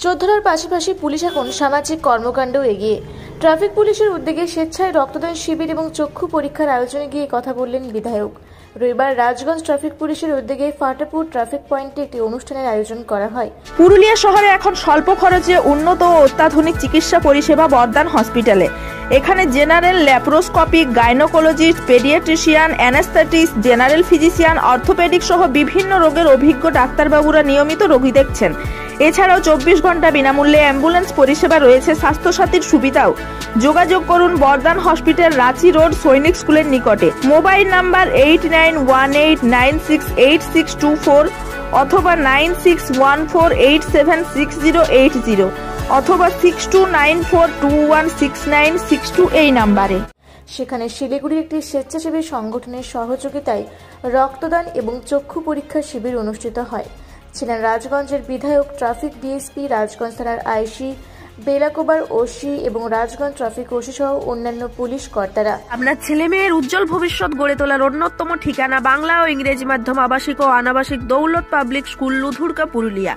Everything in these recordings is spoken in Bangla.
যোদ্ধার পাশাপাশি পুলিশ এখন সামাজিক কর্মকাণ্ডও এগিয়ে। ট্রাফিক পুলিশের উদ্যোগে স্বেচ্ছায় রক্তদান শিবির এবং চক্ষু পরীক্ষার আয়োজনে গিয়ে কথা বললেন বিধায়ক। রবিবার রাজগঞ্জ ট্রাফিক পুলিশের উদ্যোগে ফাটাপুর ট্রাফিক পয়েন্টে একটি অনুষ্ঠানের আয়োজন করা হয়। পুরুলিয়া শহরে এখন স্বল্প খরচে উন্নত ও অত্যাধুনিক চিকিৎসা পরিষেবা বর্দান হসপিটালে। এখানে general, laparoscopic, gynaecologist, paediatrician, anaesthetist, general physician, orthopaedic সহ বিভিন্ন রোগের অভিজ্ঞ ডাক্তারবাবুরা নিয়মিত রোগী দেখছেন। এছাড়াও 24 ঘন্টা বিনামূল্যে অ্যাম্বুলেন্স পরিষেবা রয়েছে। স্বাস্থ্যসাথীর সুবিধাও। যোগাযোগ করুন বর্দান হসপিটাল, রাঁচি রোড, সৈনিক স্কুলের নিকটে। মোবাইল নাম্বার 8918968624 অথবা 9614876080 অথবা 6294216962 এই নাম্বারে। সেখানে শিলিগুড়ির একটি স্বেচ্ছাসেবী সংগঠনের সহযোগিতায় রক্তদান এবং চক্ষু পরীক্ষা শিবির অনুষ্ঠিত হয়। ছিলেন রাজগঞ্জের বিধায়ক, ট্রাফিক ডিএসপি, রাজগঞ্জ থানার আইসি, বেলাকোবার ওসি এবং রাজগঞ্জ ট্রাফিক ওসি সহ অন্যান্য পুলিশ কর্তারা। আপনার ছেলে মেয়ের উজ্জ্বল ভবিষ্যৎ গড়ে তোলার অন্যতম ঠিকানা বাংলা ও ইংরেজি মাধ্যম আবাসিক ও অনাবাসিক দৌলত পাবলিক স্কুল, লুধুরকা, পুরুলিয়া।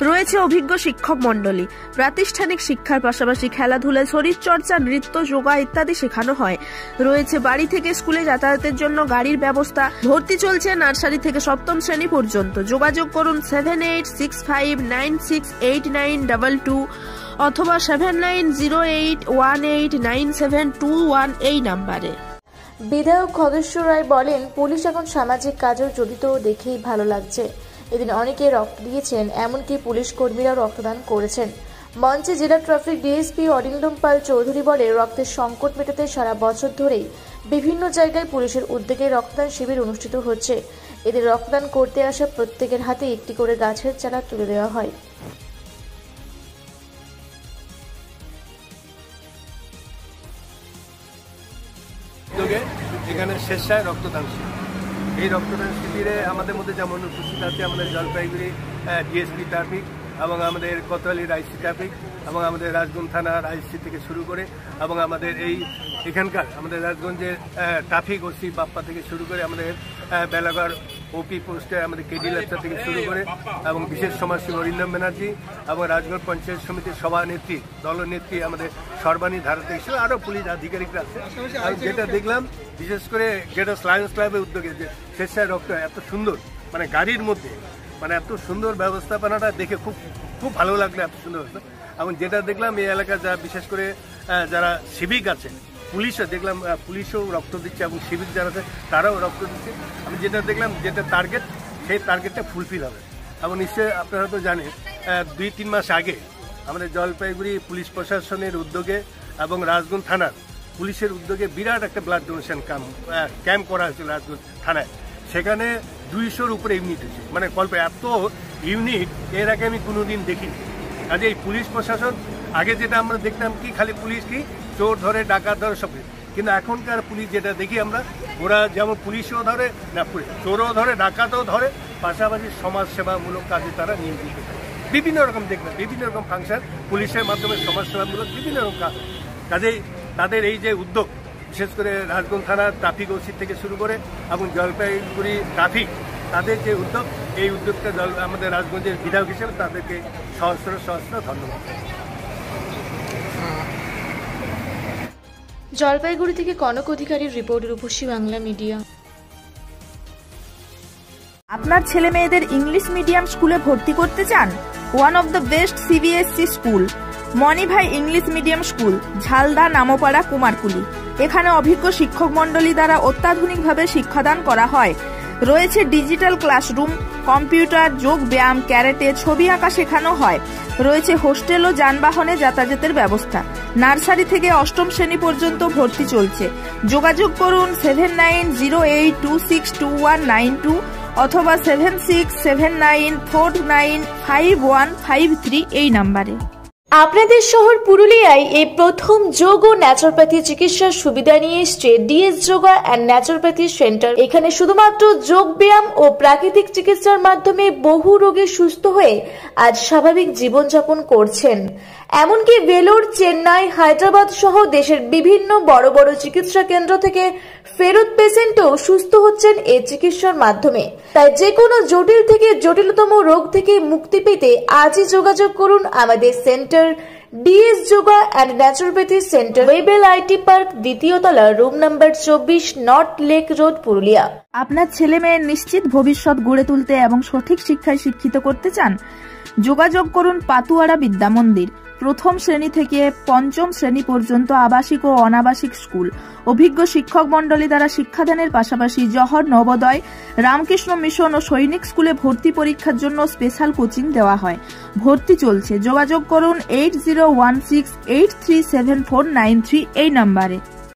রয়েছে অভিজ্ঞ শিক্ষক মন্ডলী। প্রাতিষ্ঠানিক শিক্ষার পাশাপাশি খেলাধুলা, শরীরচর্চা, নৃত্য, যোগা ইত্যাদি শেখানো হয়। রয়েছে বাড়ি থেকে স্কুলে যাতায়াতের জন্য গাড়ির ব্যবস্থা। ভর্তি চলছে নার্সারি থেকে সপ্তম শ্রেণী পর্যন্ত। যোগাযোগ করুন 7865968922 অথবা 7908189721 এই নাম্বারে। বিধায়ক খগেশ্বর রায় বলেন, পুলিশ এখন সামাজিক কাজেও জড়িত দেখেই ভালো লাগছে। এদিন অনেকে রক্ত দিয়েছেন, এমনকি পুলিশ কর্মীরাও রক্তদান করেছেন। মঞ্চে জেলা ট্রাফিক ডিএসপি অরিন্দম পাল চৌধুরী বলে, রক্তের সংকট মেটাতে সারা বছর ধরেই বিভিন্ন জায়গায় পুলিশের উদ্যোগে রক্তদান শিবির অনুষ্ঠিত হচ্ছে। এদের রক্তদান করতে আসা প্রত্যেকের হাতে একটি করে গাছের চারা তুলে দেওয়া হয়। এখানে স্বেচ্ছায় রক্তদান শিবির। এই রক্তদান শিবিরে আমাদের মধ্যে যেমন উপস্থিত আছে আমাদের জলপাইগুড়ি ডিএসপি ট্রাফিক এবং আমাদের কোতোয়ালির আইসি ট্রাফিক এবং আমাদের রাজগঞ্জ থানার আইসি থেকে শুরু করে এবং আমাদের এখানকার আমাদের রাজগঞ্জের ট্রাফিক ওসি বাপ্পা থেকে শুরু করে আমাদের বেলাগড় ওপি পোস্টে আমাদের কেডি লেপচা থেকে শুরু করে এবং বিশেষ সমাজসেবী অরিন্দম ব্যানার্জি এবং রাজগঞ্জ পঞ্চায়েত সমিতির সভানেত্রী, দলনেত্রী আমাদের সর্বাণী ধারা থেকে শুরু আরও পুলিশ আধিকারিকরা আছে। আমি যেটা দেখলাম বিশেষ করে গেটস লায়ন্স ক্লাবের উদ্যোগে যে স্বেচ্ছায় রক্ত এত সুন্দর, মানে গাড়ির মধ্যে মানে এত সুন্দর ব্যবস্থাপনাটা দেখে খুব খুব ভালো লাগলো, এত সুন্দর ব্যবস্থা। এবং যেটা দেখলাম এই এলাকায় যা বিশেষ করে যারা সিভিক আছে, পুলিশও দেখলাম পুলিশও রক্ত দিচ্ছে এবং সিভিক যারা আছে তারাও রক্ত দিচ্ছে। আমি যেটা দেখলাম যেটা টার্গেট, সেই টার্গেটটা ফুলফিল হবে। এবং নিশ্চয়ই আপনারা তো জানেন 2-3 মাস আগে আমাদের জলপাইগুড়ি পুলিশ প্রশাসনের উদ্যোগে এবং রাজগঞ্জ থানার পুলিশের উদ্যোগে বিরাট একটা ব্লাড ডোনেশন ক্যাম্প করা হয়েছিল রাজগঞ্জ থানায়। সেখানে 200-র উপরে ইউনিট হয়েছে, মানে কল্পে এত ইউনিট এর আগে আমি কোনোদিন দেখিনি। কাজে এই পুলিশ প্রশাসন আগে যেটা আমরা দেখতাম কি খালি পুলিশ কি চোর ধরে, ডাকাত ধরে, সব, কিন্তু এখনকার পুলিশ যেটা দেখি আমরা, ওরা যেমন পুলিশও ধরে না, চোরও ধরে, ডাকাতও ধরে, পাশাপাশি সমাজসেবামূলক কাজে তারা নিয়োজিত। বিভিন্ন রকম দেখবেন বিভিন্ন রকম ফাংশন পুলিশের মাধ্যমে সমাজসেবামূলক বিভিন্ন রকম কাজ। কাজেই তাদের এই যে উদ্যোগ, বিশেষ করে রাজগঞ্জ থানার ট্রাফিক ওসি থেকে শুরু করে এবং জলপাইগুড়ি ট্রাফিক, তাদের যে উদ্যোগ, এই উদ্যোগটা আমাদের রাজগঞ্জের বিধায়ক হিসেবে তাদেরকে সহস্র সহস্র ধন্যবাদ। জলপাইগুড়ি থেকে কনক অধিকারীর রিপোর্ট, রূপসী বাংলা মিডিয়া। আপনার ছেলে মেয়েদের ইংলিশ মিডিয়াম স্কুলে ভর্তি করতে চান? One of the best CBSE school Manibhai English medium school, Jhalda, Nampara, Kumarkuli. এখানে অভিজ্ঞ শিক্ষক মন্ডলী দ্বারা অত্যাধুনিকভাবে শিক্ষাদান করা হয়। রয়েছে ডিজিটাল ক্লাসরুম, কম্পিউটার, যোগ ব্যায়াম, ক্যারেটে, ছবি আঁকা শেখানো হয়। রয়েছে হোস্টেল ও যানবাহনে যাতায়াতের ব্যবস্থা। নার্সারি থেকে অষ্টম শ্রেণী পর্যন্ত ভর্তি চলছে। যোগাযোগ করুন 7908262192 অথবা 7679495153 এই নাম্বারে। আপনাদের শহর পুরুলিয়ায় এই প্রথম যোগ ও ন্যাচুরোপ্যাথি চিকিৎসার সুবিধা নিয়ে এসছে DS yoga and naturopathy centre. এখানে শুধুমাত্র যোগ ব্যায়াম ও প্রাকৃতিক চিকিৎসার মাধ্যমে বহু রোগী সুস্থ হয়ে আজ স্বাভাবিক জীবনযাপন করছেন। এমনকি ভেলোর, চেন্নাই, হায়দ্রাবাদ সহ দেশের বিভিন্ন বড় বড় চিকিৎসা কেন্দ্র থেকে ফেরত পেশেন্টও সুস্থ হচ্ছেন এই চিকিৎসার মাধ্যমে। তাই যে কোনো জটিল থেকে জটিলতম রোগ থেকে মুক্তি পেতে আজই যোগাযোগ করুন আমাদের centre DS yoga and naturopathy centre, Wavell IT park, দ্বিতীয় তলা, room number 24, north lake road, Purulia. আপনার ছেলে মেয়ের নিশ্চিত ভবিষ্যৎ গড়ে তুলতে এবং সঠিক শিক্ষায় শিক্ষিত করতে চান? যোগাযোগ করুন পাতুয়ারা বিদ্যা মন্দির। প্রথম শ্রেণী থেকে পঞ্চম শ্রেণী পর্যন্ত আবাসিক ও অনাবাসিক স্কুল। অভিজ্ঞ শিক্ষক মন্ডলী দ্বারা শিক্ষাদানের পাশাপাশি জহর, নবোদয়, রামকৃষ্ণ মিশন ও সৈনিক স্কুলে ভর্তি পরীক্ষার জন্য স্পেশাল কোচিং দেওয়া হয়। ভর্তি চলছে। যোগাযোগ করুন 8016837493 এই নম্বরে।